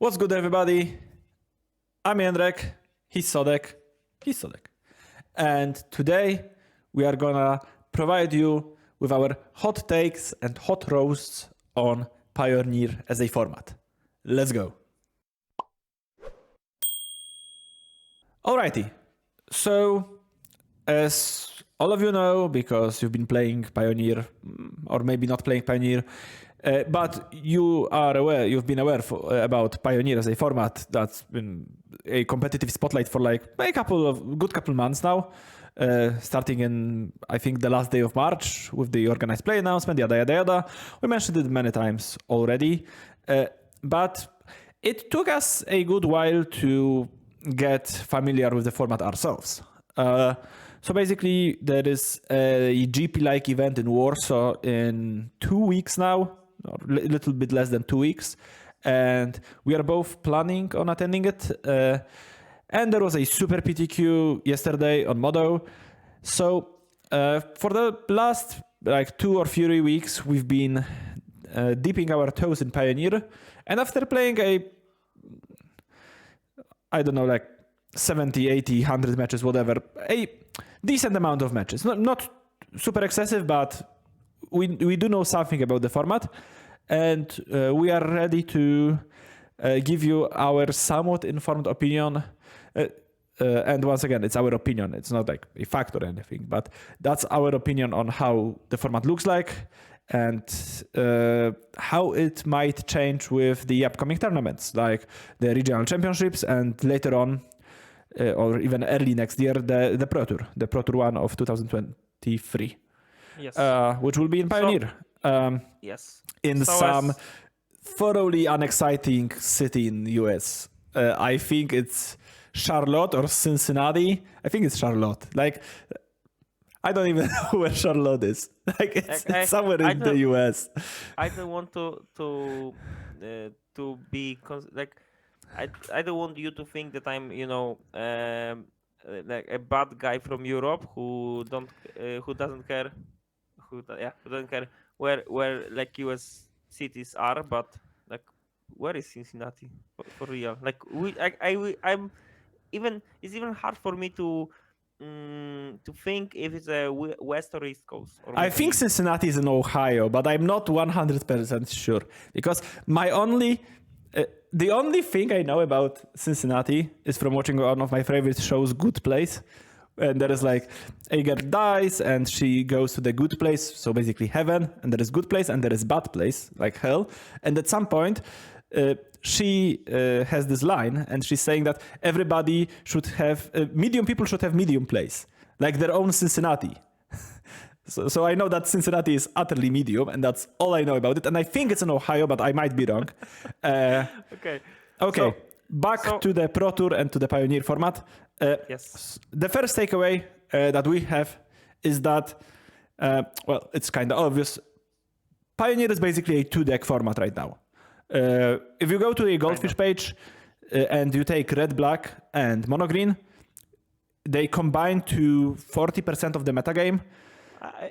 What's good, everybody? I'm Jędrek, he's Sodek, And today we are gonna provide you with our hot takes and hot roasts on Pioneer as a format. Let's go. Alrighty, so as all of you know, because you've been playing Pioneer, or maybe not playing Pioneer, but you've been aware about Pioneer as a format that's been a competitive spotlight for like a couple months now, starting in, I think, the last day of March with the organized play announcement, yada, yada, yada. We mentioned it many times already, but it took us a good while to get familiar with the format ourselves. So basically, there is a GP-like event in Warsaw in 2 weeks now, or a little bit less than 2 weeks. And we are both planning on attending it. And there was a super PTQ yesterday on Modo. So for the last 2 or 3 weeks, we've been dipping our toes in Pioneer. And after playing 70, 80, 100 matches, whatever, a decent amount of matches. Not super excessive, but we do know something about the format. And we are ready to give you our somewhat informed opinion. And once again, it's our opinion. It's not like a fact or anything, but that's our opinion on how the format looks like and how it might change with the upcoming tournaments, like the regional championships and later on, or even early next year, the Pro Tour, the Pro Tour 1 of 2023. Yes. Which will be in Pioneer. Yes. In some thoroughly unexciting city in the US. I think it's Charlotte or Cincinnati. I think it's Charlotte. I don't even know where Charlotte is. It's somewhere in the US. I don't want to be I don't want you to think that I'm like a bad guy from Europe who doesn't care where like US cities are, but like where is Cincinnati for real? It's even hard for me to think if it's a west or east coast. Or I think Cincinnati is in Ohio, but I'm not 100% sure because the only thing I know about Cincinnati is from watching one of my favorite shows, Good Place. And there is a girl dies and she goes to the good place, so basically heaven, and there is good place and there is bad place, like hell. And at some point, she has this line and she's saying that everybody should have, medium people should have medium place, like their own Cincinnati. So I know that Cincinnati is utterly medium and that's all I know about it. And I think it's in Ohio, but I might be wrong. Okay. So, back to the Pro Tour and to the Pioneer format. Yes. The first takeaway that we have is that, it's kind of obvious. Pioneer is basically a 2-deck format right now. If you go to a Goldfish page and you take red, black, and mono green, they combine to 40% of the metagame.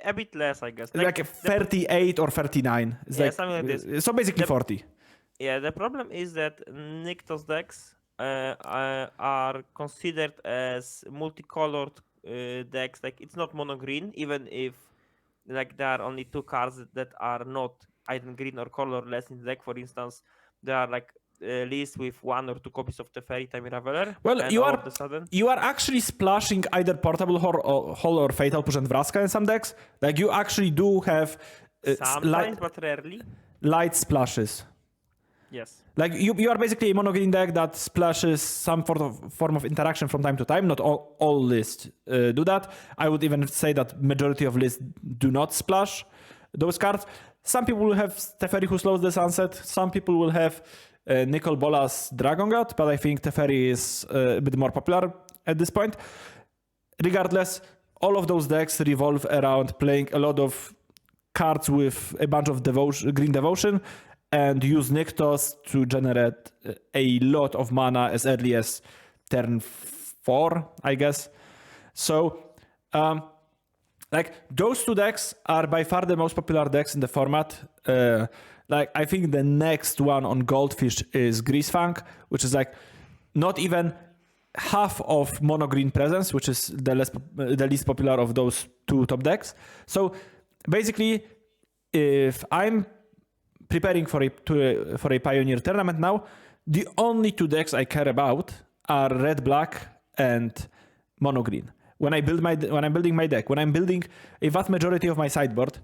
A bit less, I guess. 38 or 39. It's something like this. So basically 40. Yeah, the problem is that Niktos decks are considered as multicolored decks. Like it's not mono green, even if there are only 2 cards that are not either green or colorless in the deck. For instance, there are lists with 1 or 2 copies of Teferi Time Raveler. Well, you are actually splashing either Portable Hall or Fatal Push and Vraska in some decks. Like you actually do have sometimes, but rarely, light splashes. Yes. Like you are basically a mono green deck that splashes some form of interaction from time to time. Not all lists do that. I would even say that majority of lists do not splash those cards. Some people will have Teferi Who Slows the Sunset. Some people will have Nicol Bolas Dragon God, but I think Teferi is a bit more popular at this point. Regardless, all of those decks revolve around playing a lot of cards with a bunch of green devotion and use Nykthos to generate a lot of mana as early as turn 4, I guess. So, those 2 decks are by far the most popular decks in the format. like I think the next one on Goldfish is Greasefang, which is like not even half of mono green presence, which is the least popular of those two top decks. So basically, if I'm preparing for a Pioneer tournament now, the only two decks I care about are red black and mono green. When I'm building my deck, when I'm building a vast majority of my sideboard,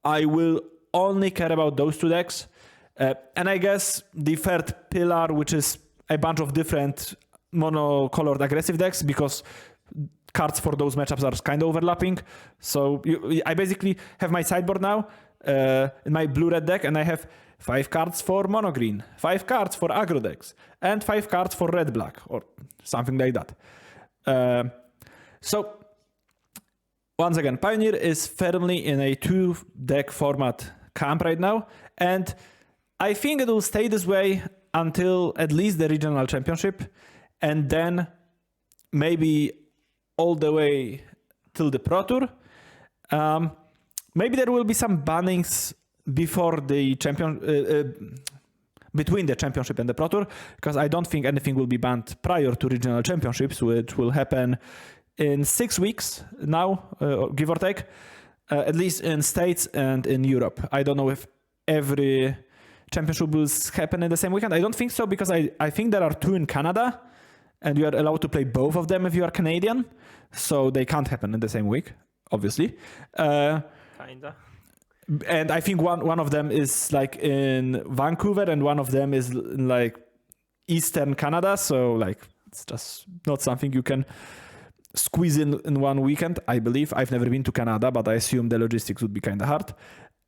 I will only care about those two decks. And I guess the third pillar, which is a bunch of different mono-colored aggressive decks, because cards for those matchups are kind of overlapping. So I basically have my sideboard now in my blue-red deck, and I have 5 cards for mono-green, 5 cards for aggro decks, and 5 cards for red-black, or something like that. So, once again, Pioneer is firmly in a 2-deck format camp right now, and I think it will stay this way until at least the regional championship, and then maybe all the way till the Pro Tour. Maybe there will be some bannings before the between the championship and the Pro Tour, because I don't think anything will be banned prior to regional championships, which will happen in 6 weeks now, give or take, at least in States and in Europe. I don't know if every championship will happen in the same weekend. I don't think so, because I think there are 2 in Canada, and you are allowed to play both of them if you are Canadian, so they can't happen in the same week, obviously. Kinda. And I think one of them is like in Vancouver, and one of them is in like Eastern Canada, so like it's just not something you can squeeze in one weekend, I believe. I've never been to Canada, but I assume the logistics would be kind of hard.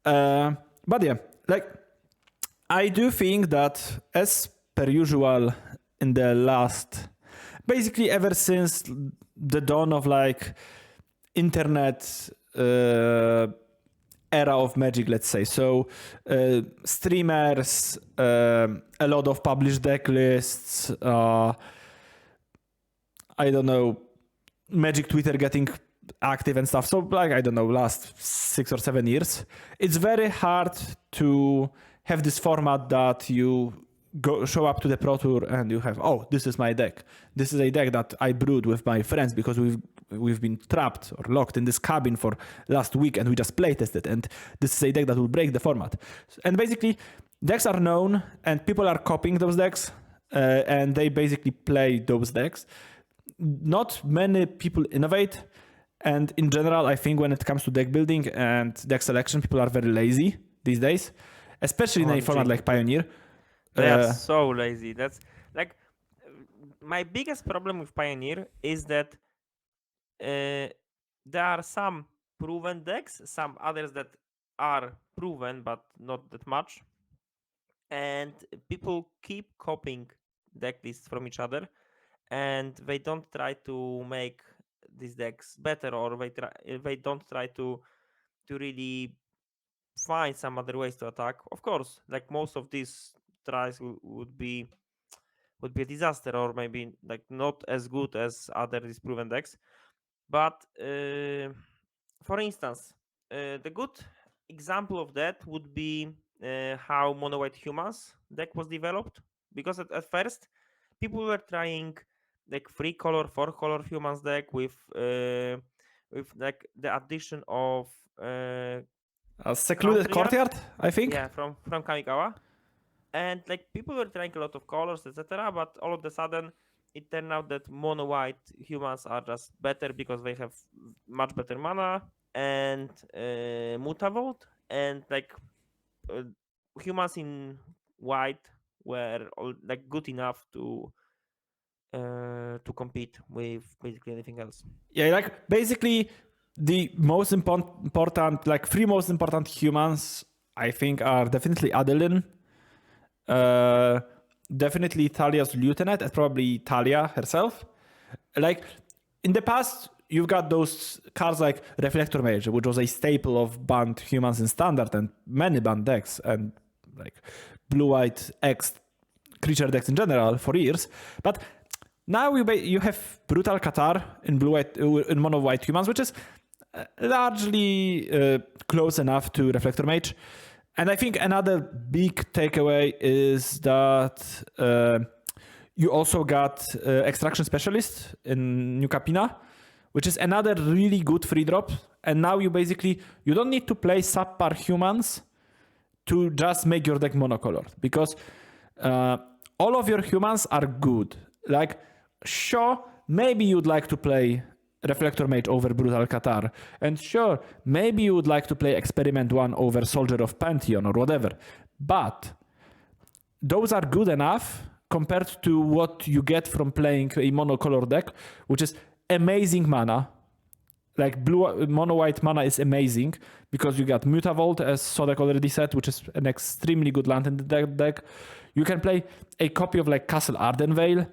But yeah, like I do think that, as per usual in the last, basically ever since the dawn of like internet era of Magic, let's say. So streamers, a lot of published deck lists, I don't know, Magic Twitter getting active and stuff. So like, I don't know, last 6 or 7 years, it's very hard to have this format that you show up to the Pro Tour and you have, oh, this is my deck. This is a deck that I brewed with my friends because we've been trapped or locked in this cabin for last week and we just playtested, and this is a deck that will break the format. And basically, decks are known and people are copying those decks, and they basically play those decks. Not many people innovate, and in general, I think when it comes to deck building and deck selection, people are very lazy these days, especially in a format like Pioneer. They are so lazy. That's like my biggest problem with Pioneer is that there are some proven decks, some others that are proven but not that much, and people keep copying deck lists from each other, and they don't try to make these decks better, or they don't try to really find some other ways to attack. Of course, like most of these tries would be a disaster, or maybe like not as good as other disproven decks. But for instance, the good example of that would be how Mono White Humans deck was developed, because at first people were trying like 3-color, 4-color Humans deck with like the addition of a secluded courtyard, I think. Yeah, from Kamigawa. And like people were trying a lot of colors, etc. But all of a sudden, it turned out that mono white humans are just better because they have much better mana and Mutavolt, and like humans in white were all, like good enough to compete with basically anything else. Yeah, like basically the most important, like 3 most important humans, I think, are definitely Adeline, definitely Talia's Lieutenant, and probably Talia herself. Like in the past, you've got those cards like Reflector Mage, which was a staple of banned humans in Standard and many banned decks, and like blue-white X creature decks in general for years. But now you have Brutal Qatar in blue-white, in mono-white humans, which is largely close enough to Reflector Mage. And I think another big takeaway is that you also got Extraction Specialist in New Capina, which is another really good free drop. And now you don't need to play subpar humans to just make your deck monocolored, because all of your humans are good. Like, sure, maybe you'd like to play Reflector Mage over Brutal Qatar, and sure, maybe you would like to play Experiment 1 over Soldier of Pantheon or whatever, but those are good enough compared to what you get from playing a monocolor deck, which is amazing mana. Like blue mono white mana is amazing because you got Mutavault, as Sodek already said, which is an extremely good land in the deck. You can play a copy of like Castle Ardenvale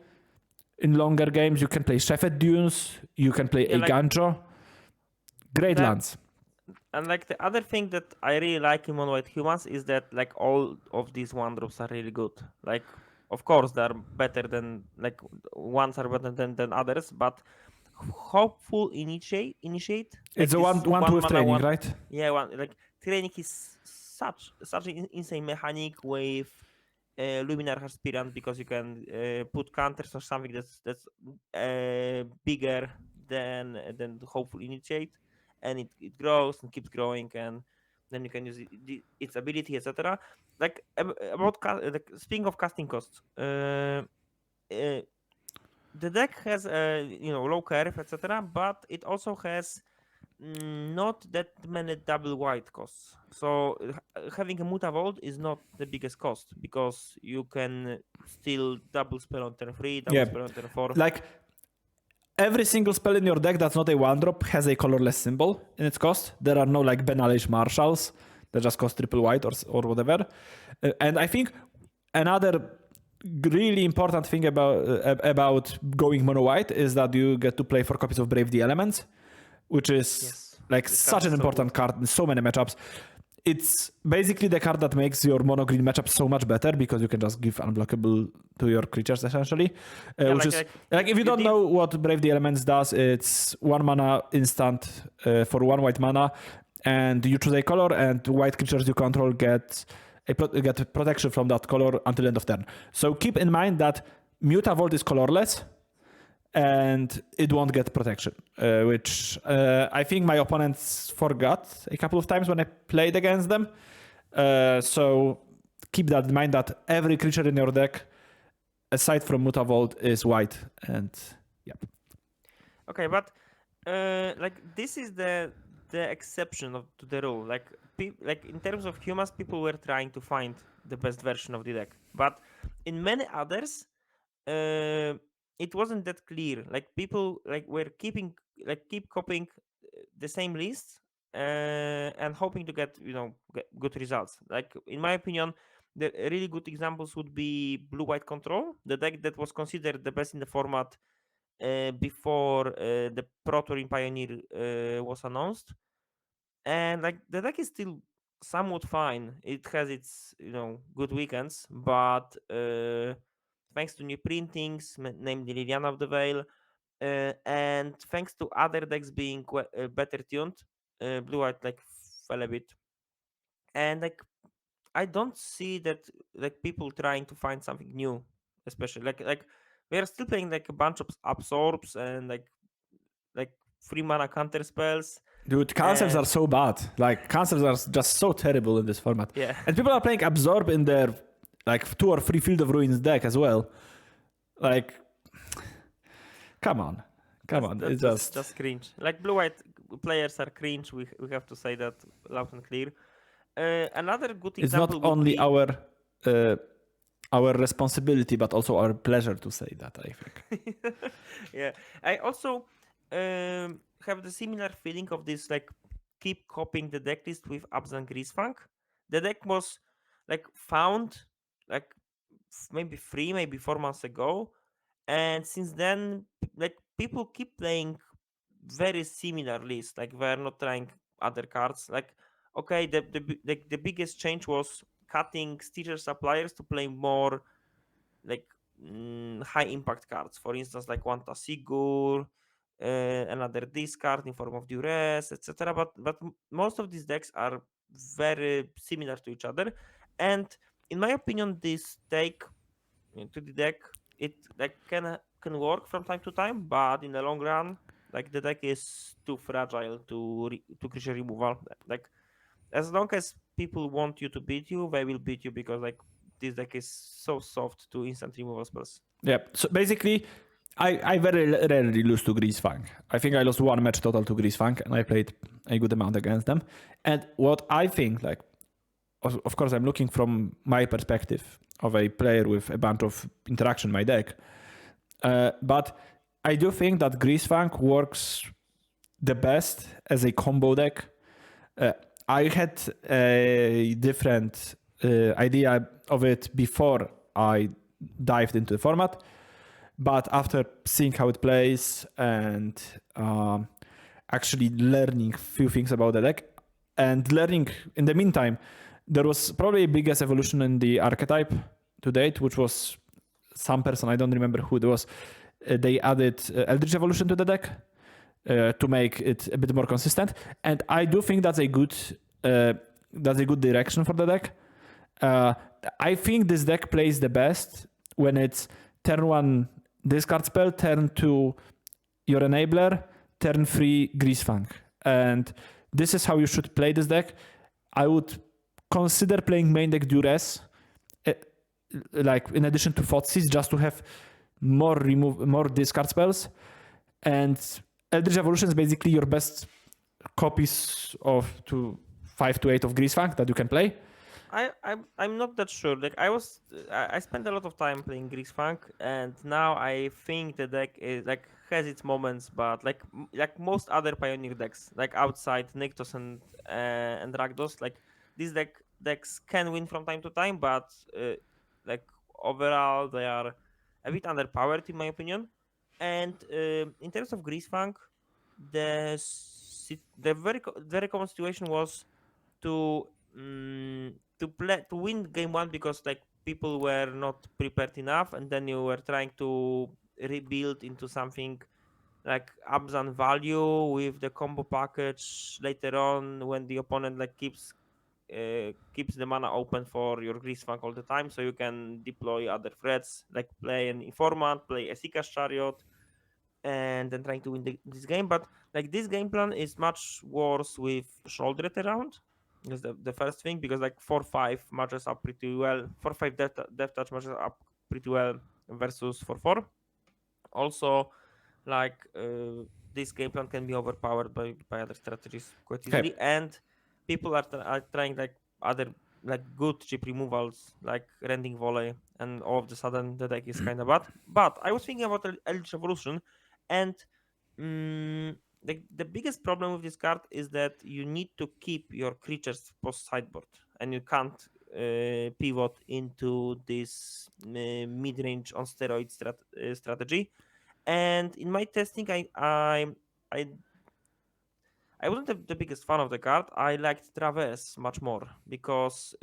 in longer games. You can play Shepherd Dunes. You can play a Ganjo. Great lands. And like the other thing that I really like in mono white humans is that like all of these one drops are really good. Like, of course, they're better than like ones are better than others, but Hopeful Initiate. It's a one with training, right? Yeah, like training is such an insane mechanic with Luminar Aspirant, because you can put counters or something that's bigger than Hopeful Initiate, and it grows and keeps growing, and then you can use its ability, etc. Like about like, speaking of casting costs, the deck has low curve, etc., but it also has not that many double white costs. So having a Mutavault is not the biggest cost, because you can still double spell on turn 3, double spell on turn 4. Like every single spell in your deck that's not a one drop has a colorless symbol in its cost. There are no like Benalish Marshals that just cost triple white or whatever. And I think another really important thing about going mono white is that you get to play 4 copies of Brave the Elements, which is like such an important card in so many matchups. It's basically the card that makes your mono green matchup so much better, because you can just give unblockable to your creatures essentially. Which is like if you don't know what Brave the Elements does, it's 1 mana instant for 1 white mana, and you choose a color, and white creatures you control get protection from that color until end of turn. So keep in mind that Mutavault is colorless and it won't get protection, which I think my opponents forgot a couple of times when I played against them. So keep that in mind, that every creature in your deck, aside from Mutavault, is white. And yeah. Okay, but like this is the exception to the rule. Like in terms of humans, people were trying to find the best version of the deck, but in many others, it wasn't that clear. Like people were keep copying the same list and hoping to get good results. Like in my opinion, the really good examples would be Blue White Control, the deck that was considered the best in the format before the Pro Tour in Pioneer was announced. And like the deck is still somewhat fine. It has its good weekends, but thanks to new printings, namely Liliana of the Veil, and thanks to other decks being better tuned, Blue White like fell a bit. And like I don't see that like people trying to find something new, especially like we are still playing like a bunch of absorbs and like 3 mana counter spells. Dude, cancels are so bad. Like, cancels are just so terrible in this format. Yeah. And people are playing Absorb in their, like, 2 or 3 Field of Ruins deck as well. Like, come on. It's just cringe. Like, blue-white players are cringe. We have to say that loud and clear. Another good example. It's not only our responsibility, but also our pleasure to say that, I think. Yeah. I also have the similar feeling of this, like, keep copying the deck list with Abs and Greasefang. The deck was like found like maybe 4 months ago, and since then like people keep playing very similar lists. Like we're not trying other cards. Like okay, the biggest change was cutting Stitcher suppliers to play more like high impact cards. For instance, like Wanta Sigur, another discard in form of duress, etc. But most of these decks are very similar to each other. And in my opinion, this take to the deck, it like can work from time to time, but in the long run, like the deck is too fragile to creature removal. Like as long as people want you to beat you, they will beat you because like this deck is so soft to instant removal spells. Yeah. So basically, I very rarely lose to Greasefang. I think I lost one match total to Greasefang, and I played a good amount against them. And what I think, like, of course, I'm looking from my perspective of a player with a bunch of interaction in my deck. But I do think that Greasefang works the best as a combo deck. I had a different idea of it before I dived into the format, but after seeing how it plays and actually learning a few things about the deck, and learning in the meantime, there was probably the biggest evolution in the archetype to date, which was some person, I don't remember who it was, they added Eldritch Evolution to the deck to make it a bit more consistent, and I do think that's a good direction for the deck. I think this deck plays the best when it's turn 1 discard spell, turn 2 your enabler, turn 3 Greasefang, and this is how you should play this deck. I would consider playing main deck Duress, like in addition to Thoughtseize, just to have more discard spells, and Eldritch Evolution is basically your best copies of 5 to 8 of Greasefang that you can play. I'm not that sure. Like I spent a lot of time playing Greasefang, and now I think the deck is like has its moments, but like most other Pioneer decks, like outside Nykthos and Rakdos, like these decks can win from time to time, but like overall they are a bit underpowered in my opinion. And in terms of Greasefang, the very common situation was to to win game 1 because like people were not prepared enough, and then you were trying to rebuild into something like Abzan value with the combo package later on when the opponent like keeps the mana open for your Greasefang all the time, so you can deploy other threats like play an Informant, play a Seeker's Chariot, and then trying to win this game. But like this game plan is much worse with Shouldered around. That's the first thing, because like 4-5 matches up pretty well. 4-5 death touch matches up pretty well versus 4-4. Also, like this game plan can be overpowered by other strategies quite easily, Okay. and people are trying like other like good cheap removals like Rending Volley, and all of the sudden the deck is kind of bad. But I was thinking about Eldritch Revolution, and the biggest problem with this card is that you need to keep your creatures post sideboard, and you can't pivot into this mid-range on steroid strategy. And in my testing, I wasn't the biggest fan of the card. I liked Traverse much more because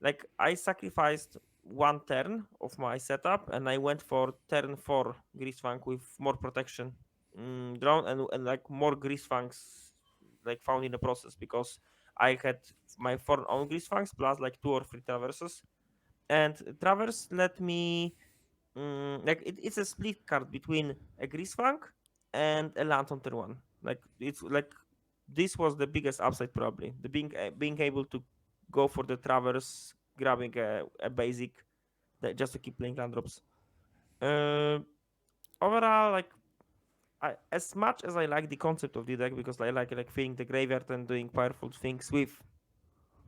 like I sacrificed one turn of my setup and I went for turn 4 Greasefang with more protection drawn, and like more Greasefangs like found in the process, because I had my 4 own Greasefangs plus like 2 or 3 Traverses, and Traverse let me like it's a split card between a Greasefang and a land on turn 1. Like it's like this was the biggest upside probably, the being able to go for the Traverse, grabbing a basic that just to keep playing land drops. Overall, like as much as I like the concept of the deck, because I like filling the graveyard and doing powerful things with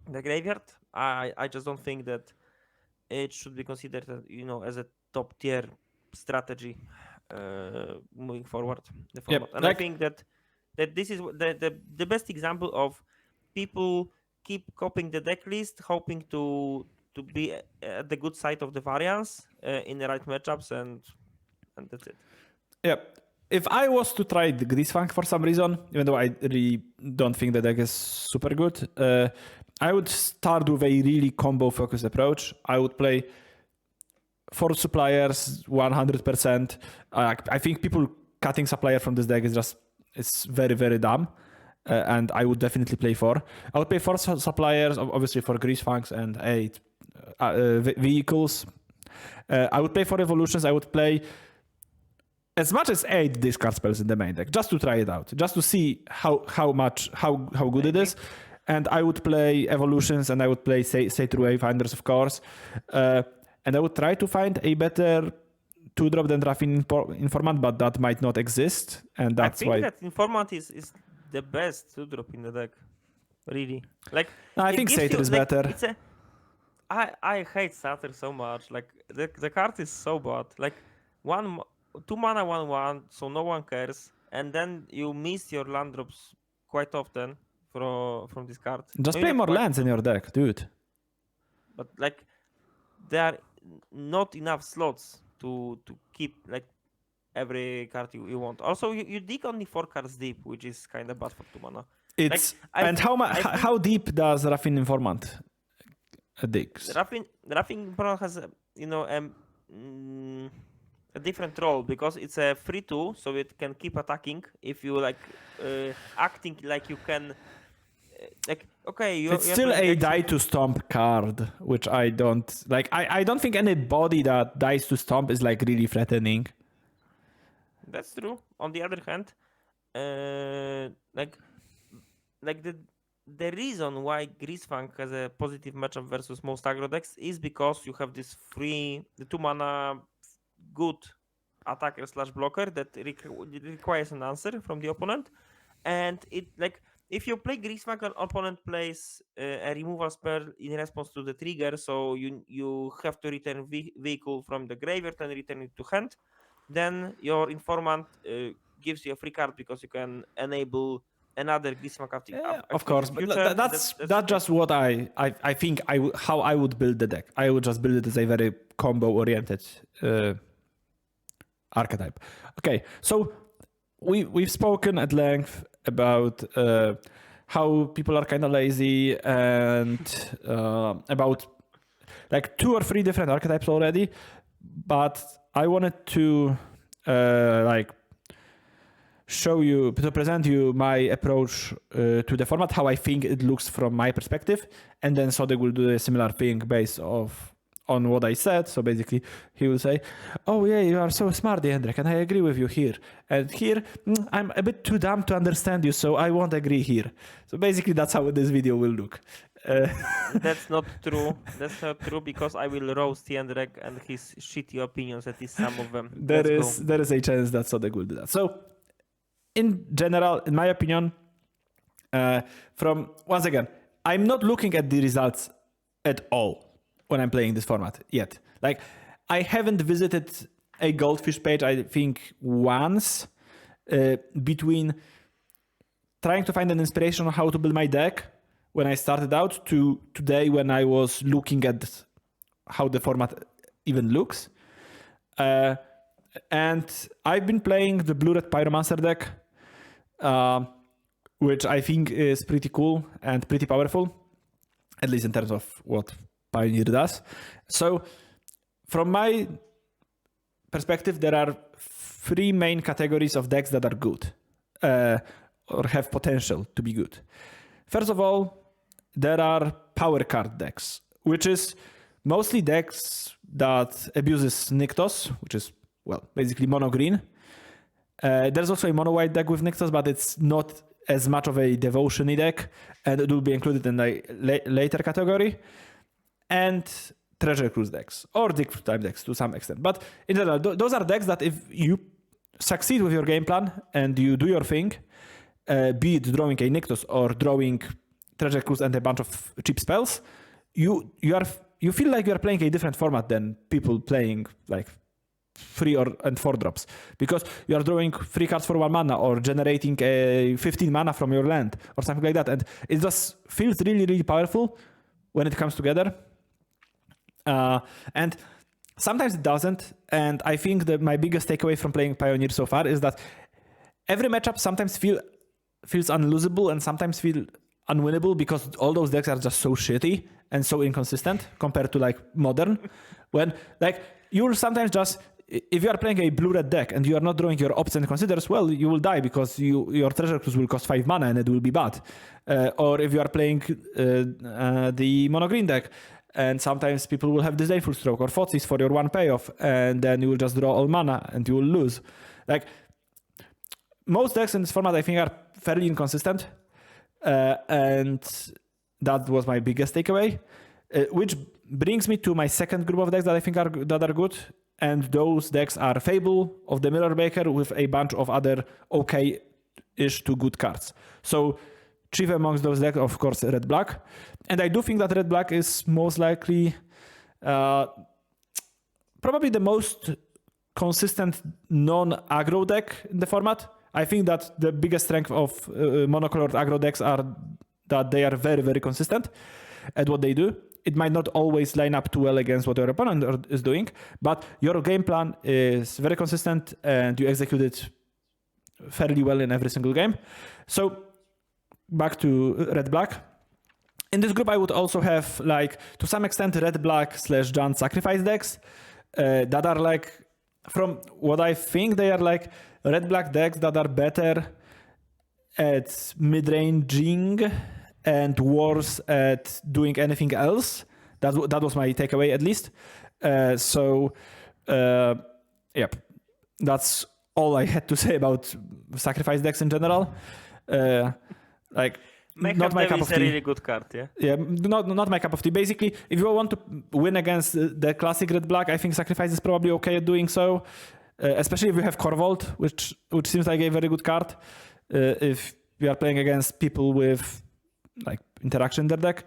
the graveyard, I just don't think that it should be considered as a top tier strategy moving forward the format. And like, I think that this is the best example of people keep copying the deck list, hoping to be at the good side of the variance in the right matchups, and that's it. yeah. If I was to try the Greasefang for some reason, even though I really don't think the deck is super good, I would start with a really combo-focused approach. I would play 4 suppliers 100%. I think people cutting supplier from this deck is very, very dumb. and I would definitely play 4. I would play 4 suppliers, obviously for Greasefangs and 8 vehicles. I would play 4 evolutions. I would play as much as 8 discard spells in the main deck, just to try it out, just to see how good it is. And I would play evolutions, and I would play Satyr Wayfinders, of course. And I would try to find a better 2-drop than Raffin Informant, but that might not exist, and that's why. I think that Informant is the best 2-drop in the deck, really. Like, No, I think Satyr is better. I hate Satyr so much. Like, the card is so bad. Like, 2 mana 1/1, so no one cares, and then you miss your land drops quite often from this card. Just play more lands in your deck, dude. But like, there are not enough slots to keep like every card you want. Also, you dig only 4 cards deep, which is kind of bad for 2 mana. It's and how deep does Raffin Informant digs? Raffin Informant has a different role because it's a 3/2, so it can keep attacking if you like acting like you can. Like, okay, it's still a die to stomp card, which I don't like. I don't think anybody that dies to stomp is like really threatening. That's true. On the other hand, like the reason why Greasefang has a positive matchup versus most aggro decks is because you have this the 2 mana good attacker / blocker that requires an answer from the opponent, and it like. If you play Greasefang, an opponent plays a removal spell in response to the trigger, so you have to return vehicle from the graveyard and return it to hand. Then your informant gives you a free card because you can enable another Greasefang of course, but that's just what I think how I would build the deck. I would just build it as a very combo-oriented archetype. Okay, so we've spoken at length about how people are kind of lazy and about like 2 or 3 different archetypes already, but I wanted to like present you my approach to the format, how I think it looks from my perspective, and then Sodek will do a similar thing based on what I said. So basically he will say, oh yeah, you are so smart, Jędrek, and I agree with you here. And here, I'm a bit too dumb to understand you, so I won't agree here. So basically that's how this video will look. That's not true. That's not true because I will roast Jędrek and his shitty opinions, at least some of them. There is a chance that Sodek will do that. So in general, in my opinion, once again, I'm not looking at the results at all when I'm playing this format yet. Like, I haven't visited a Goldfish page, I think, once between trying to find an inspiration on how to build my deck when I started out to today when I was looking at how the format even looks. And I've been playing the Blue-Red Pyromancer deck, which I think is pretty cool and pretty powerful, at least in terms of what Pioneer does. So from my perspective, there are 3 main categories of decks that are good or have potential to be good. First of all, there are power card decks, which is mostly decks that abuses Nykthos, which is, well, basically mono green. There's also a mono white deck with Nykthos, but it's not as much of a devotion-y deck, and it will be included in the later category. And Treasure Cruise decks, or Dig Time decks to some extent. But in general, those are decks that if you succeed with your game plan and you do your thing, be it drawing a Nykthos or drawing Treasure Cruise and a bunch of cheap spells, you feel like you are playing a different format than people playing like 3 and 4 drops, because you are drawing 3 cards for 1 mana or generating a 15 mana from your land or something like that, and it just feels really, really powerful when it comes together. And sometimes it doesn't, and I think that my biggest takeaway from playing Pioneer so far is that every matchup sometimes feels unlosable and sometimes feel unwinnable because all those decks are just so shitty and so inconsistent compared to like Modern. When like you'll sometimes just if you are playing a blue-red deck and you are not drawing your ops and considers, well, you will die because your treasure cruise will cost 5 mana and it will be bad. Or if you are playing the mono-green deck, and sometimes people will have Disdainful Stroke or Thoughtseize for your 1 payoff, and then you will just draw all mana and you will lose. Like, most decks in this format, I think, are fairly inconsistent. And that was my biggest takeaway. Which brings me to my second group of decks that I think are good. And those decks are Fable of the Mirror Baker with a bunch of other okay-ish to good cards. So chief amongst those decks, of course, red-black. And I do think that red-black is most likely probably the most consistent non-aggro deck in the format. I think that the biggest strength of monocolored aggro decks are that they are very, very consistent at what they do. It might not always line up too well against what your opponent is doing, but your game plan is very consistent and you execute it fairly well in every single game. So back to red-black. In this group, I would also have, like, to some extent, red-black / Jund sacrifice decks that are, like, from what I think, they are like red-black decks that are better at mid-ranging and worse at doing anything else. That was my takeaway, at least. Yep. That's all I had to say about sacrifice decks in general. Like, not my cup of tea. Is a really good card, yeah? Yeah, not my cup of tea. Basically, if you want to win against the classic red-black, I think sacrifice is probably okay at doing so. Especially if you have Corvold, which seems like a very good card. If you are playing against people with like interaction in their deck,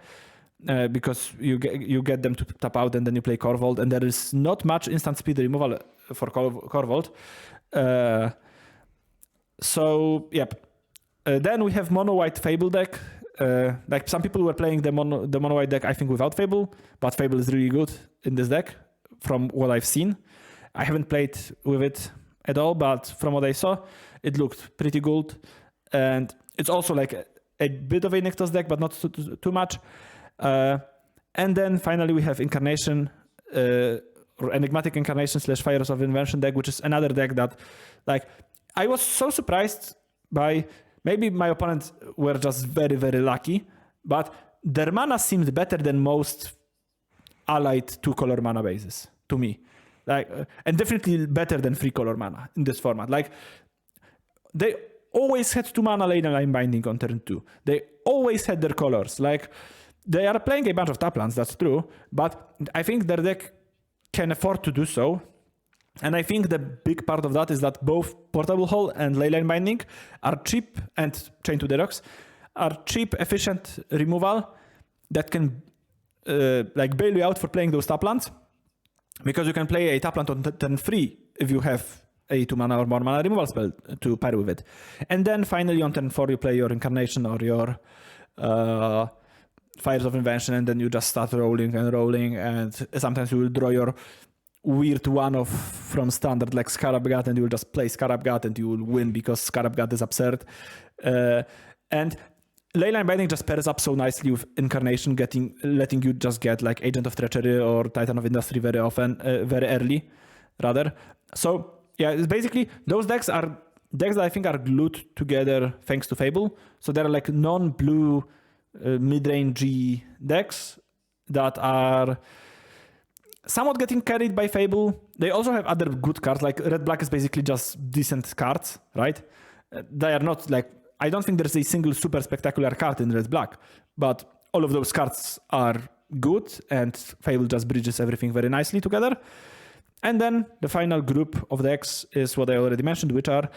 because you get them to tap out and then you play Corvold, and there is not much instant speed removal for Corvold. So yep. Then we have mono white Fable deck. Like, some people were playing the mono white deck, I think, without Fable, but Fable is really good in this deck from what I've seen. I haven't played with it at all, but from what I saw, it looked pretty good. And it's also like a bit of a Nykthos deck, but not too much. And then finally we have Incarnation, or Enigmatic Incarnation / Fires of Invention deck, which is another deck that, like, I was so surprised by. Maybe my opponents were just very, very lucky, but their mana seemed better than most allied 2-color mana bases to me. Like, and definitely better than 3-color mana in this format. Like, they always had 2 mana Leyline Binding on turn 2. They always had their colors. Like, they are playing a bunch of tap lands, that's true, but I think their deck can afford to do so. And I think the big part of that is that both Portable Hole and Leyline Binding are cheap, and Chain to the Rocks are cheap, efficient removal that can like bail you out for playing those tap lands, because you can play a tap land on turn 3 if you have a 2 mana or more mana removal spell to pair with it. And then finally on turn 4 you play your Incarnation or your Fires of Invention, and then you just start rolling, and sometimes you will draw your weird one-off from standard like Scarab Gut, and you will just play Scarab Gut and you will win because Scarab Gut is absurd. And Leyline Binding just pairs up so nicely with Incarnation, letting you just get like Agent of Treachery or Titan of Industry very often, very early, rather. So yeah, it's basically those decks are decks that I think are glued together thanks to Fable. So they're like non-blue mid-rangey decks that are somewhat getting carried by Fable. They also have other good cards, like red-black is basically just decent cards, right? They are not like, I don't think there's a single super spectacular card in red-black, but all of those cards are good, and Fable just bridges everything very nicely together. And then the final group of decks is what I already mentioned, which are,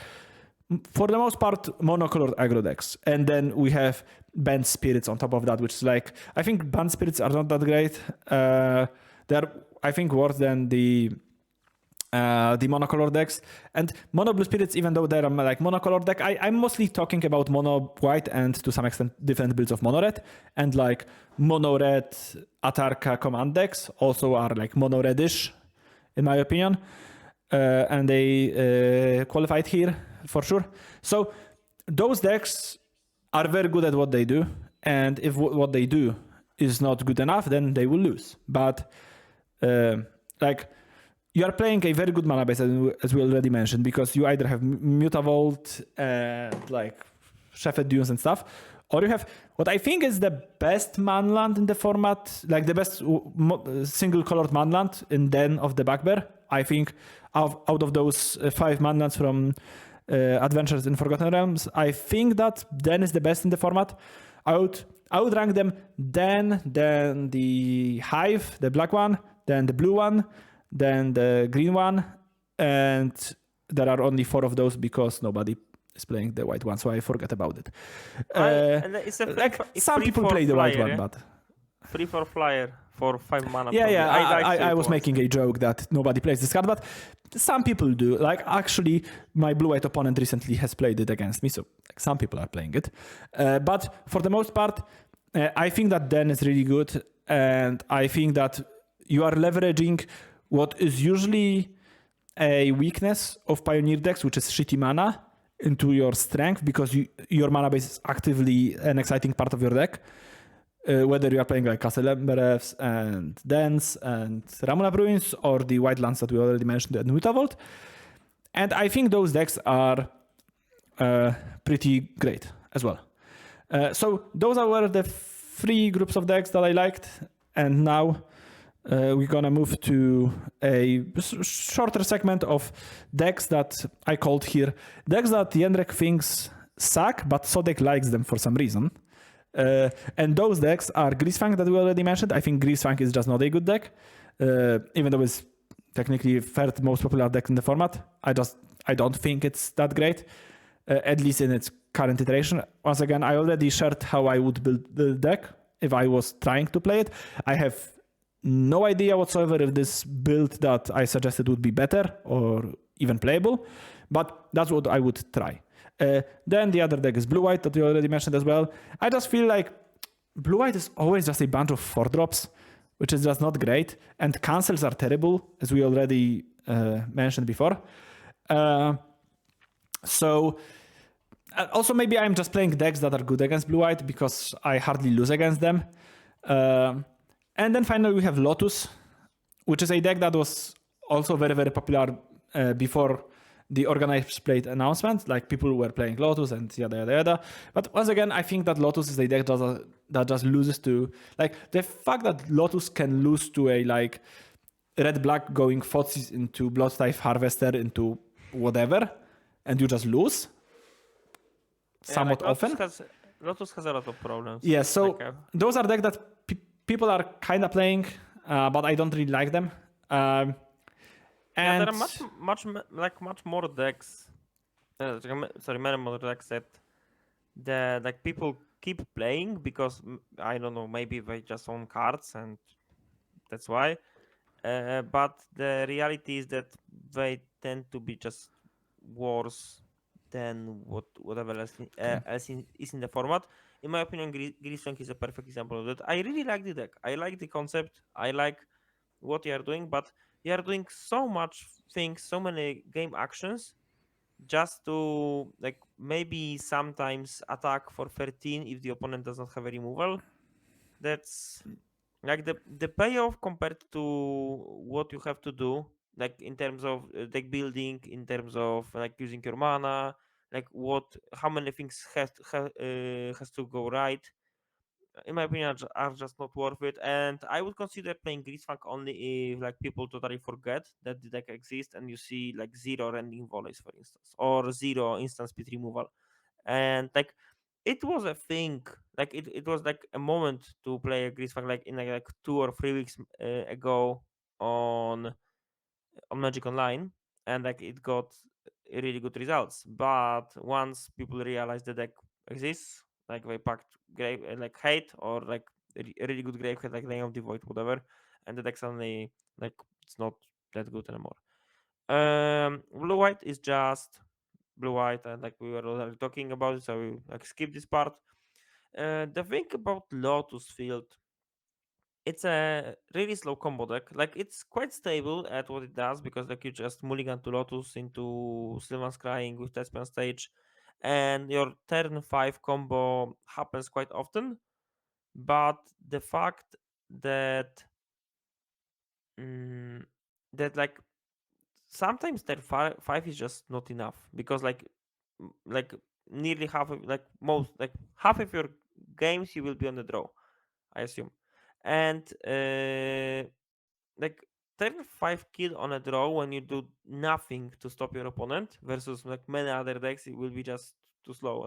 for the most part, monocolored aggro decks. And then we have Banned Spirits on top of that, which is like, I think Banned Spirits are not that great. They're, I think, worse than the monocolor decks. And mono blue spirits, even though they're like monocolor deck, I'm mostly talking about mono white and to some extent different builds of mono red. And like mono red Atarka command decks also are like mono reddish, in my opinion. And they qualified here for sure. So those decks are very good at what they do. And if what they do is not good enough, then they will lose. But like, you are playing a very good mana base, as we already mentioned, because you either have Mutavault and like Shepherd Dunes and stuff, or you have what I think is the best manland in the format, like the best single-colored manland in Den of the Bugbear. I think out of those 5 manlands from Adventures in Forgotten Realms, I think that Den is the best in the format. I would rank them then the Hive, the black one, then the blue one, then the green one, and there are only 4 of those because nobody is playing the white one, so I forget about it. And it's a Some people play the white one, but free for flyer for 5 mana. yeah, probably. I was making a joke that nobody plays this card, but some people do. Like actually, my blue-white opponent recently has played it against me, so like, some people are playing it. But for the most part, I think that Den is really good, and I think that you are leveraging what is usually a weakness of Pioneer decks, which is shitty mana, into your strength because your mana base is actively an exciting part of your deck. Whether you are playing like Castle Embereths and Dens and Ramuna Ruins or the white lands that we already mentioned and Mutavault. And I think those decks are pretty great as well. So those were the 3 groups of decks that I liked. And now we're gonna move to a shorter segment of decks that I called here decks that Jędrek thinks suck, but Sodek likes them for some reason. And those decks are Greasefang that we already mentioned. I think Greasefang is just not a good deck, even though it's technically 3rd most popular deck in the format. I don't think it's that great, at least in its current iteration. Once again, I already shared how I would build the deck if I was trying to play it. I have no idea whatsoever if this build that I suggested would be better or even playable, but that's what I would try. Then the other deck is blue-white that we already mentioned as well. I just feel like blue-white is always just a bunch of 4-drops, which is just not great, and cancels are terrible, as we already mentioned before. So also maybe I'm just playing decks that are good against blue-white because I hardly lose against them. And then finally we have Lotus, which is a deck that was also very, very popular before the organized plate announcement. Like people were playing Lotus and yada yada yada. But once again, I think that Lotus is a deck that just loses to like the fact that Lotus can lose to a like red-black going Thoughtseize into Bloodtithe Harvester into whatever, and you just lose somewhat often. Lotus has a lot of problems. Yeah, so those are decks that people are kind of playing, but I don't really like them. And there are much more decks. Many more decks that like people keep playing because I don't know, maybe they just own cards and that's why. But the reality is that they tend to be just worse than whatever else is in the format. In my opinion, Greasefang is a perfect example of that. I really like the deck. I like the concept. I like what you are doing, but you are doing so much things, so many game actions, just to like maybe sometimes attack for 13 if the opponent does not have a removal. That's like the payoff compared to what you have to do, like in terms of deck building, in terms of like using your mana, like how many things has to go right. In my opinion, are just not worth it. And I would consider playing Greasefang only if like people totally forget that the deck exists and you see like 0 rending volleys, for instance, or 0 instant speed removal. And like it was a thing, like it was like a moment to play a Greasefang like in like 2 or 3 weeks ago on Magic Online, and like it got really good results. But once people realized the deck exists, like they packed like hate or like really good Gravehead like Lane of the Void, whatever, and the deck suddenly like it's not that good anymore. Blue white is just blue white, and like we were already talking about it, so we like skip this part. The thing about Lotus Field, it's a really slow combo deck. Like it's quite stable at what it does because like you just mulligan to Lotus into Sylvan Scrying with Thespian Stage, and your turn 5 combo happens quite often. But the fact that that like sometimes tier 5 is just not enough because like nearly half of your games you will be on the draw, I assume. And like turn 5 kill on a draw when you do nothing to stop your opponent versus like many other decks, it will be just too slow.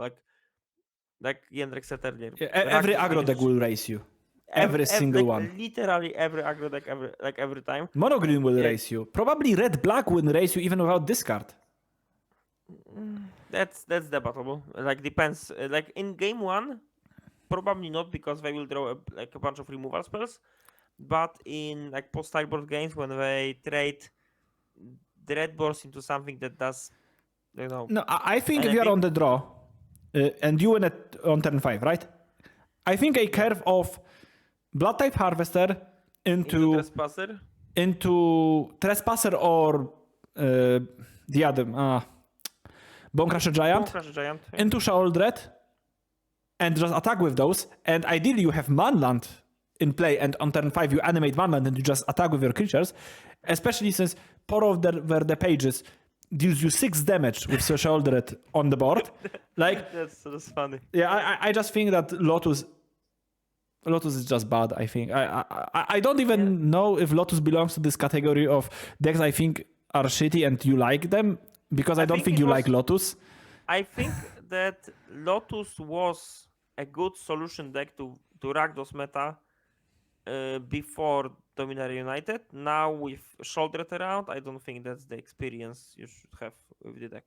Like Jędrek said earlier, Every Rakdos aggro deck against will race you. Every single one. literally every aggro deck every time. Mono green will Yeah. race you. Probably red black will race you even without discard. That's debatable. Like depends. Like in game 1, probably not because they will draw a bunch of removal spells. But in like post sideboard games when they trade the red balls into something that does, No, I think if you're anything. on the draw and you win it on turn 5, right? I think a curve of Blood type Harvester Into Trespasser. into Trespasser or the other Bone Crusher Giant, Yeah. into Sheoldred, and just attack with those. And ideally, you have Manland in play, and on turn 5 you animate Manland and you just attack with your creatures. Especially since Pour of the Pages deals you 6 damage with Sheoldred on the board. Like that's funny. yeah, I just think that Lotus is just bad. I think I don't even know if Lotus belongs to this category of decks I think are shitty and you like them because I don't think you like Lotus. I think that Lotus was a good solution deck to Rakdos meta before Dominaria United. Now with Shouldered around, I don't think that's the experience you should have with the deck.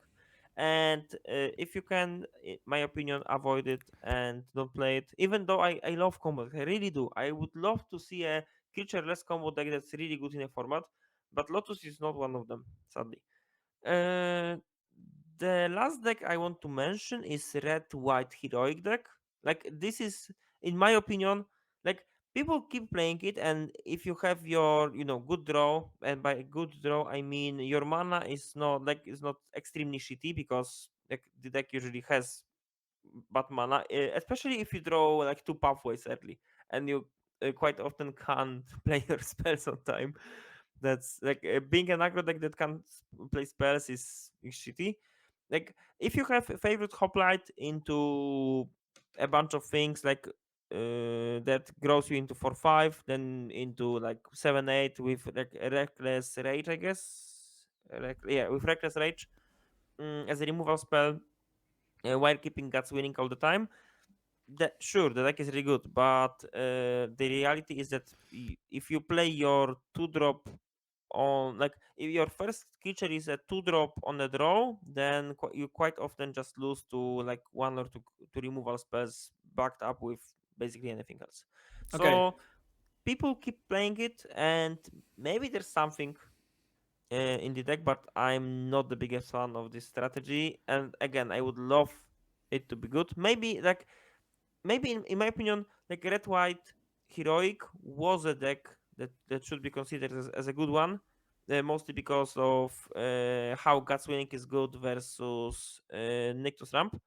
And if you can, in my opinion, avoid it and don't play it, even though I love combo, I really do. I would love to see a creature-less combo deck that's really good in a format, but Lotus is not one of them, sadly. Uh, the last deck I want to mention is red-white heroic deck. Like this is, in my opinion, like people keep playing it, and if you have your good draw, and by good draw I mean your mana is not extremely shitty because like the deck usually has bad mana, especially if you draw like 2 pathways early, and you quite often can't play your spells on time. That's like being an aggro deck that can't play spells is shitty. Like if you have a favorite hoplite into a bunch of things like that grows you into 4/5, then into like 7/8 with like a reckless rage, I guess. With reckless rage as a removal spell, while keeping guts winning all the time. Sure, the deck is really good, but the reality is that if you play your 2-drop on, like if your first creature is a 2-drop on a draw, then you quite often just lose to like 1 or 2 removal spells backed up with basically anything else. Okay. So people keep playing it, and maybe there's something in the deck, but I'm not the biggest fan of this strategy. And again, I would love it to be good. Maybe in my opinion, like red white heroic was a deck that should be considered as a good one, mostly because of how Guts winning is good versus Nyctus ramp.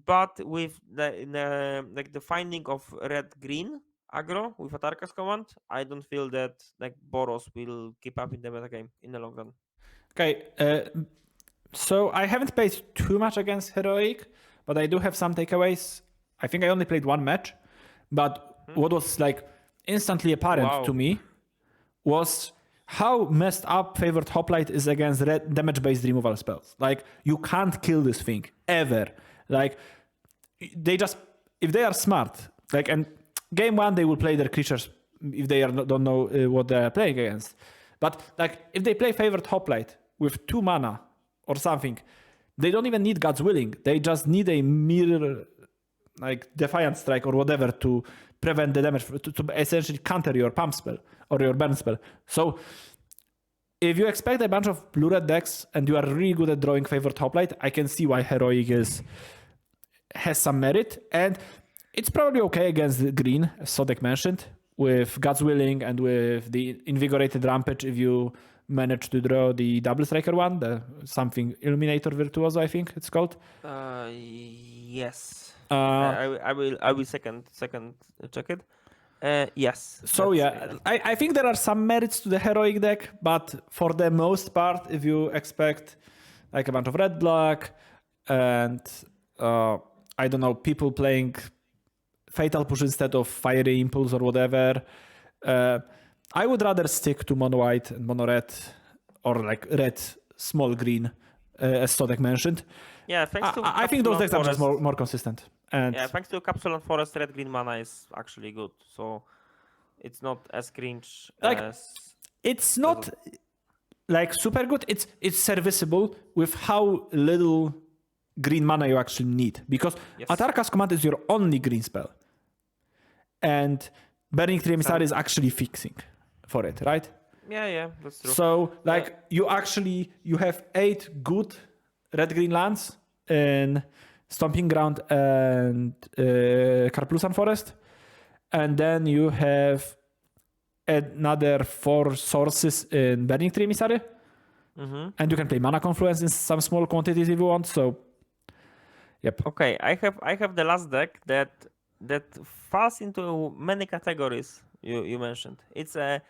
But with the finding of red green aggro with Atarka's command, I don't feel that like Boros will keep up in the meta game in the long run. Okay, so I haven't played too much against Heroic, but I do have some takeaways. I think I only played 1 match, but what was like instantly apparent to me was how messed up favored hoplite is against red damage-based removal spells. Like you can't kill this thing ever. Like they just, if they are smart, like, and game 1 they will play their creatures if they don't know what they are playing against. But like if they play favored hoplite with 2 mana or something, they don't even need God's Willing. They just need a mirror, like Defiant Strike or whatever, to prevent the damage, to essentially counter your pump spell or your burn spell. So if you expect a bunch of blue-red decks and you are really good at drawing favored hoplite, I can see why Heroic has some merit. And it's probably okay against the green, as Sodek mentioned, with God's Willing and with the Invigorated Rampage if you manage to draw the double striker one, the something Illuminator Virtuoso, I think it's called. Yes. I will second check it. Yes. So I think there are some merits to the heroic deck, but for the most part, if you expect like a bunch of red black and I don't know, people playing fatal push instead of fiery impulse or whatever, I would rather stick to mono white and mono red or like red small green, as Sodek mentioned. Yeah, thanks to I think those decks are just Forest. more consistent. And Yeah, thanks to Capsule and Forest, red green mana is actually good. So it's not as cringe Like, as it's not like super good. It's serviceable with how little green mana you actually need, because Yes. Atarka's Command is your only green spell, and Burning Tree Emissary is actually fixing for it, right? Yeah, that's true. So like you have 8 good red green lands in Stomping Ground and Karplusan Forest, and then you have another 4 sources in Burning Tree Emissary, and you can play Mana Confluence in some small quantities if you want. So, yep. Okay, I have the last deck that falls into many categories you mentioned. It's a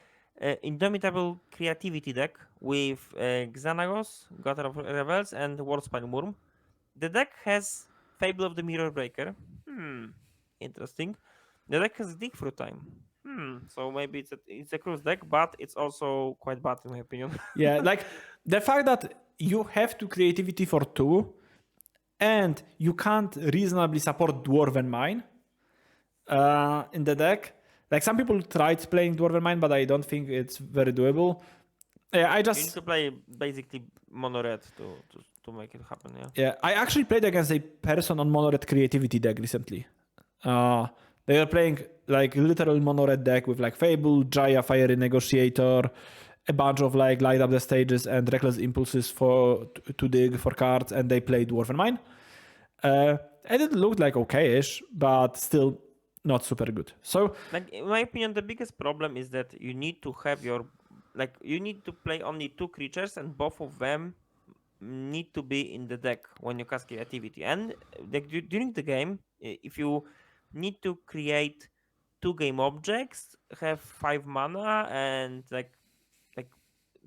Indomitable Creativity deck with Xanagos, God of Rebels, and Worldspine Worm. The deck has Fable of the Mirror Breaker. Interesting. The deck has Dig Through Time. So maybe it's a cruise deck, but it's also quite bad in my opinion. Yeah, like the fact that you have to creativity for 2 and you can't reasonably support Dwarven Mine in the deck. Like some people tried playing Dwarven Mine, but I don't think it's very doable. Yeah, You need to play basically mono red to make it happen, yeah. Yeah, I actually played against a person on mono red creativity deck recently. They were playing like literal mono red deck with like Fable, Jaya, Fiery Negotiator, a bunch of like light up the stages and reckless impulses to dig for cards, and they played Dwarven Mine. And it looked like okay-ish, but still not super good. So, like in my opinion, the biggest problem is that you need to have you need to play only 2 creatures, and both of them need to be in the deck when you cast creativity. And during the game, if you need to create 2 game objects, have 5 mana, and like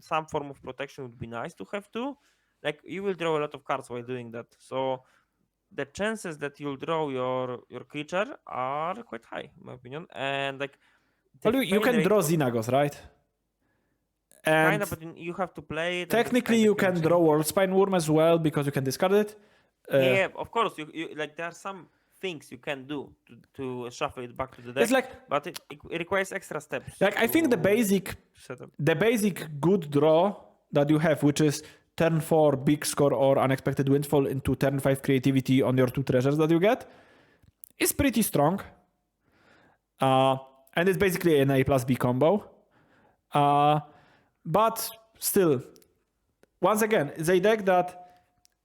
some form of protection would be nice to have too. Like you will draw a lot of cards while doing that. So the chances that you'll draw your creature are quite high, in my opinion. And like you can draw Xenagos, right? And kinda, but you have to play it. technically, you can draw Worldspine Worm as well because you can discard it. Yeah, of course. You like there are some things you can do to shuffle it back to the deck. It's like, but it requires extra steps. Like I think the basic good draw that you have, which is turn 4 big score or unexpected windfall into turn 5 creativity on your 2 treasures that you get, is pretty strong. And it's basically an A plus B combo. But still, once again, it's a deck that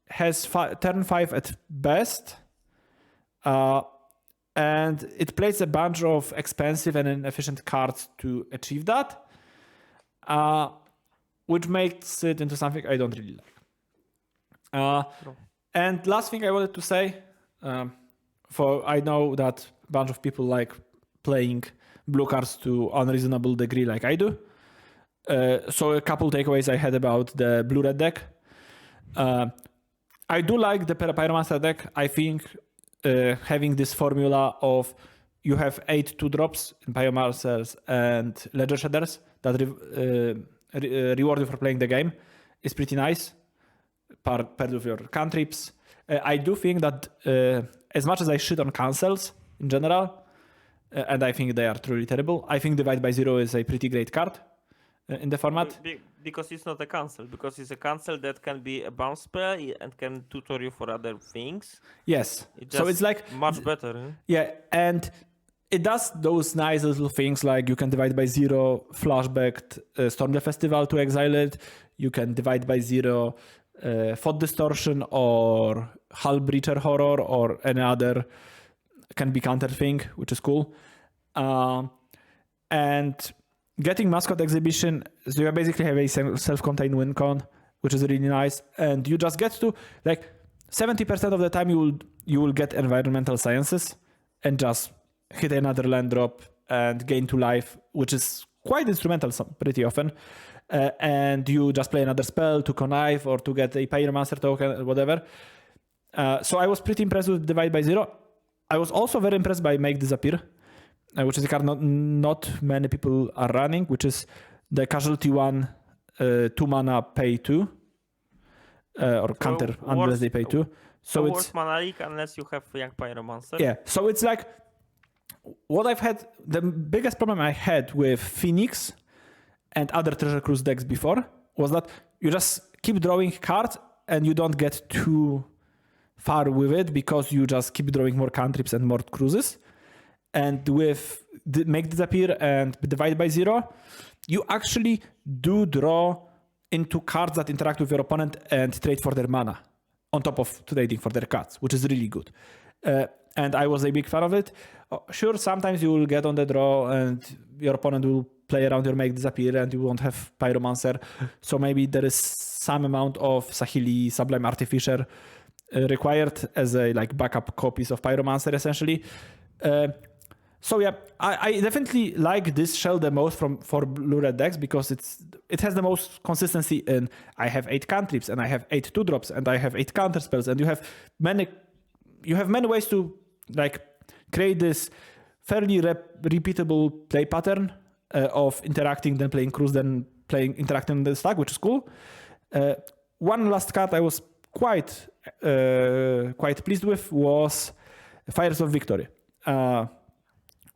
has turn 5 at best. And it plays a bunch of expensive and inefficient cards to achieve that, which makes it into something I don't really like. And last thing I wanted to say, I know that a bunch of people like playing blue cards to unreasonable degree like I do. So a couple takeaways I had about the blue-red deck. I do like the Pyromancer deck. I think having this formula of you have 8 2-drops in Pyromancers and Ledger Shredders that reward you for playing the game is pretty nice, paired with your cantrips. I do think that as much as I shit on cancels in general, and I think they are truly terrible, I think Divide by Zero is a pretty great card in the format. Because it's not a cancel, because it's a cancel that can be a bounce spell and can tutor you for other things. Yes. So it's like much better. Eh? Yeah, and it does those nice little things like you can Divide by Zero, flashback Stormlight Festival to exile it. You can Divide by Zero, Thought Distortion or Hull Breacher Horror or any other can be counter thing, which is cool. And getting Mascot Exhibition, so you basically have a self-contained win con, which is really nice. And you just get to, like, 70% of the time you will get Environmental Sciences and just hit another land drop and gain 2 life, which is quite instrumental pretty often. And you just play another spell to connive or to get a Pyromancer token or whatever. So I was pretty impressed with Divide by Zero. I was also very impressed by Make Disappear, which is a card not many people are running, which is the Casualty 1, 2 mana, pay 2. Or counter unless they pay 2. So it's worst mana leak unless you have Young Pyromancer. Yeah, so it's like what I've had, the biggest problem I had with Phoenix and other Treasure Cruise decks before was that you just keep drawing cards and you don't get too far with it because you just keep drawing more cantrips and more cruises. And with Make Disappear and Divide by Zero, you actually do draw into cards that interact with your opponent and trade for their mana on top of trading for their cards, which is really good. And I was a big fan of it. Sure, sometimes you will get on the draw and your opponent will play around your Make Disappear and you won't have Pyromancer. So maybe there is some amount of Saheeli Sublime Artificer required as a like backup copies of Pyromancer essentially. So yeah, I definitely like this shell the most for blue-red decks because it has the most consistency in I have 8 cantrips and I have 8 2-drops and I have 8 counter spells and you have many ways to like create this fairly repeatable play pattern of interacting, then playing cruise, then interacting in the stack, which is cool. One last card I was quite pleased with was Fires of Victory.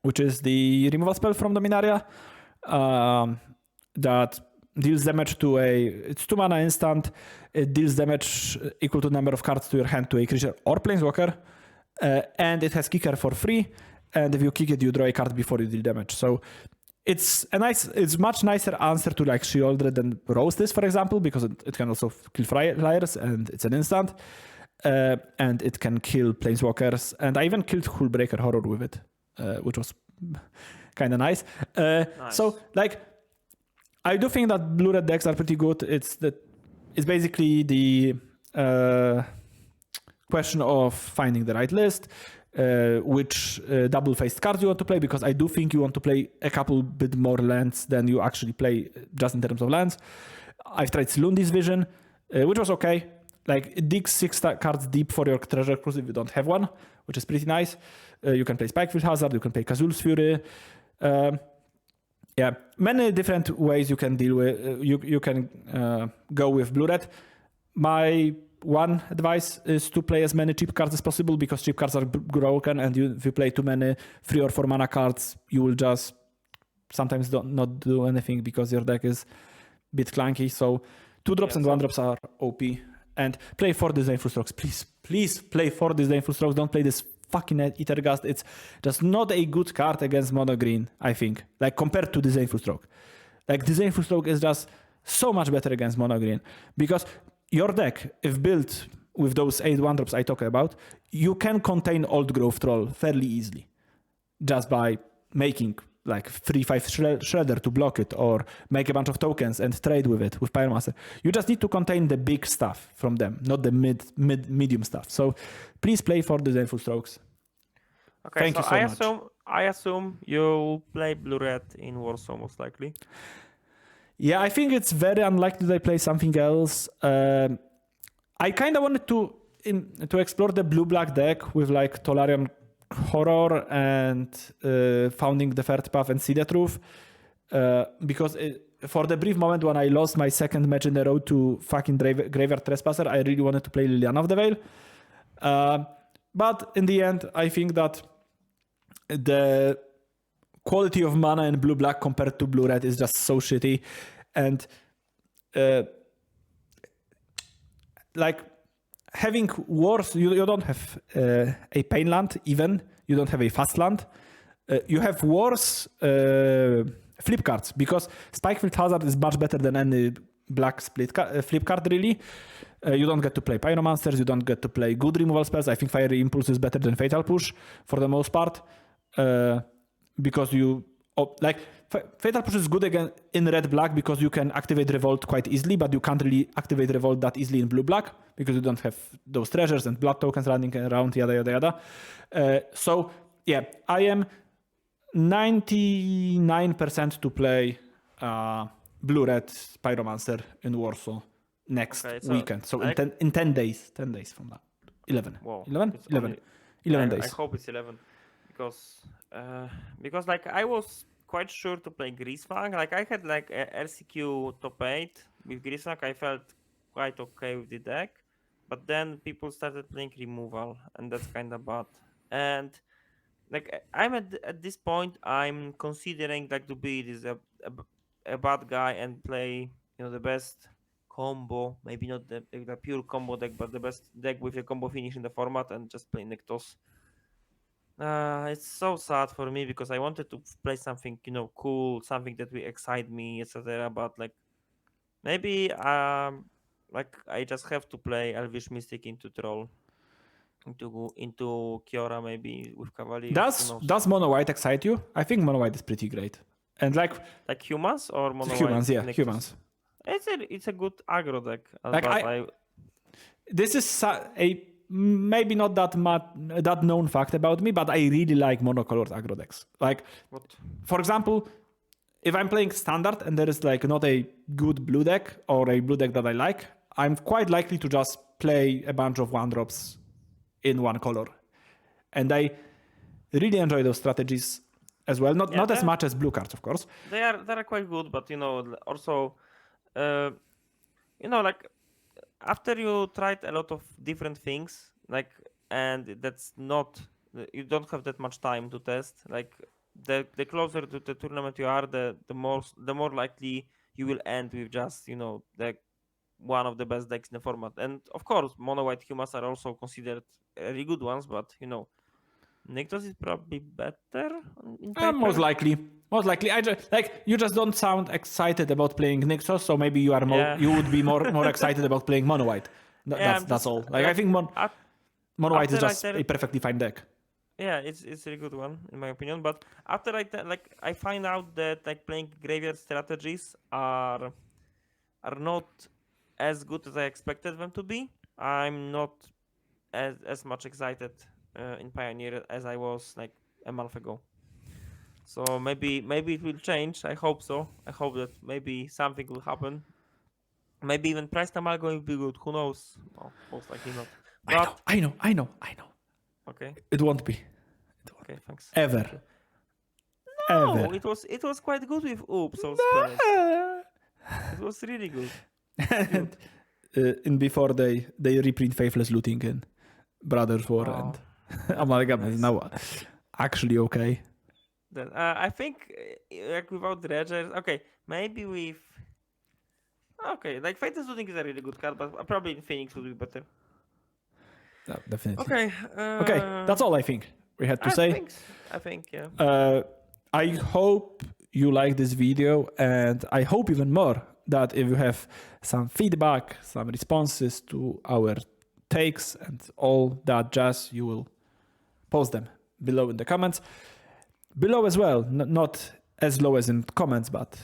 Which is the removal spell from Dominaria that deals damage to it's 2 mana instant. It deals damage equal to the number of cards to your hand to a creature or planeswalker. And it has kicker for free. And if you kick it, you draw a card before you deal damage. So it's much nicer answer to like Sheoldred than Roastis, for example, because it can also kill flyers and it's an instant. And it can kill planeswalkers. And I even killed Hullbreaker Horror with it. Which was kind of nice. Nice. So, like, I do think that blue-red decks are pretty good. It's basically the question of finding the right list, which double-faced cards you want to play, because I do think you want to play a couple bit more lands than you actually play just in terms of lands. I've tried Slundi's Vision, which was okay. Like, it digs 6 cards deep for your Treasure Cruise if you don't have one, which is pretty nice. You can play Spikefield Hazard, you can play Kazul's Fury. Yeah, many different ways you can deal with. You can go with blue-red. My one advice is to play as many cheap cards as possible because cheap cards are broken, and if you play too many 3 or 4 mana cards, you will just sometimes not do anything because your deck is a bit clunky. So 2-drops and 1-drops are OP. And play 4 Disdainful Strokes. Please play 4 Disdainful Strokes. Don't play this fucking Ethergast. It's just not a good card against mono green, I think. Like, compared to Disdainful Stroke. Like, Disdainful Stroke is just so much better against mono green. Because your deck, if built with those 8 1-drops I talk about, you can contain Old Growth Troll fairly easily. Just by making like 3/5 Shredder to block it, or make a bunch of tokens and trade with it with Pyromancer. You just need to contain the big stuff from them, not the medium stuff. So please play for the Disdainful Strokes. Okay, Thank you so much. I assume you'll play blue-red in Warsaw most likely. Yeah, I think it's very unlikely that I play something else. I kind of wanted to explore the blue-black deck with like Tolarian Horror and Founding the Third Path and See the Truth, because for the brief moment when I lost my second match in a row to fucking Graveyard Trespasser, I really wanted to play Liliana of the Veil. But in the end, I think that the quality of mana in blue-black compared to blue-red is just so shitty. And like, having wars, you don't have a pain land even. You don't have a fast land. You have wars flip cards, because Spikefield Hazard is much better than any black flip card, really. You don't get to play Pyromancers. You don't get to play good removal spells. I think Fiery Impulse is better than Fatal Push for the most part. Because Fatal Push is good again in red-black because you can activate Revolt quite easily, but you can't really activate Revolt that easily in blue-black because you don't have those treasures and blood tokens running around, yada, yada, yada. So, yeah, I am 99% to play Blue-Red Pyromancer in Warsaw next weekend. So in 10 days. 10 days from now. 11. Whoa, 11? it's 11. only- 11 I days. hope it's 11 because like I was quite sure to play Greasefang. Like I had like a LCQ top 8 with Greasefang. I felt quite okay with the deck, but then people started playing removal, and that's kind of bad. And like I'm at this point, I'm considering like to be this a bad guy and play the best combo, maybe not the pure combo deck, but the best deck with a combo finish in the format, and just play Nykthos. It's so sad for me because I wanted to play something cool, something that will excite me, etc. But like maybe like I just have to play Elvish Mystic into Troll, into Kiora maybe with Cavalier. Does Mono White excite you? I think Mono White is pretty great. And like humans or Mono humans, White yeah, Nykthos? humans. It's a good aggro deck. Like but this is a maybe not that known fact about me, but I really like monocolored aggro decks. Like, for example, if I'm playing standard and there is like not a good blue deck or a blue deck that I like, I'm quite likely to just play a bunch of 1-drops in one color. And I really enjoy those strategies as well. Not as much as blue cards, of course. They are quite good, but also like after you tried a lot of different things, like, and that's not, you don't have that much time to test. Like the closer to the tournament you are, the more likely you will end with just the one of the best decks in the format. And of course, mono white humans are also considered really good ones, but Nykthos is probably better in paper. Most likely. You just don't sound excited about playing Nykthos, so maybe you are you would be more excited about playing Mono White. That's all. Like I think Mono White is just a perfectly fine deck. Yeah, it's a really good one in my opinion. But after I find out that like playing graveyard strategies are not as good as I expected them to be, I'm not as much excited in Pioneer as I was like a month ago. So maybe it will change. I hope so. I hope that maybe something will happen. Maybe even Price Tamalgo will be good. Who knows? Well, most likely not. But I know. Okay. It won't be. Okay, thanks. Ever. No, Ever. it was quite good with Oops or Spells. It was really good. And before they reprint Faithless Looting in Brothers War and Amalgam is now actually okay. Then I think like without Dredgers, okay, maybe with like Faithless Looting is a really good card, but probably in Phoenix would be better. No, definitely. Okay. Okay, that's all I think we had to say. I think yeah. I hope you like this video, and I hope even more that if you have some feedback, some responses to our takes and all that jazz, you will post them below in the comments. Below as well, not as low as in comments, but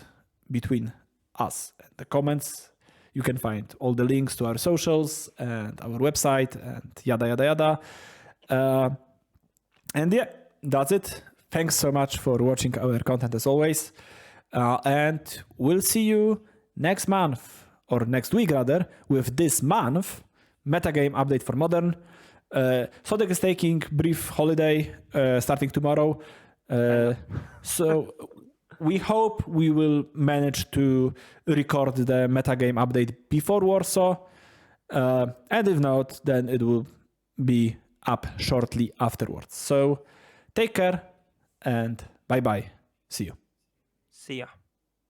between us and the comments, you can find all the links to our socials and our website and yada, yada, yada. And yeah, that's it. Thanks so much for watching our content as always. And we'll see you next month, or next week rather, with this month metagame update for Modern. Sodek is taking brief holiday starting tomorrow. So we hope we will manage to record the metagame update before Warsaw. And if not, then it will be up shortly afterwards. So take care and bye-bye. See you. See ya.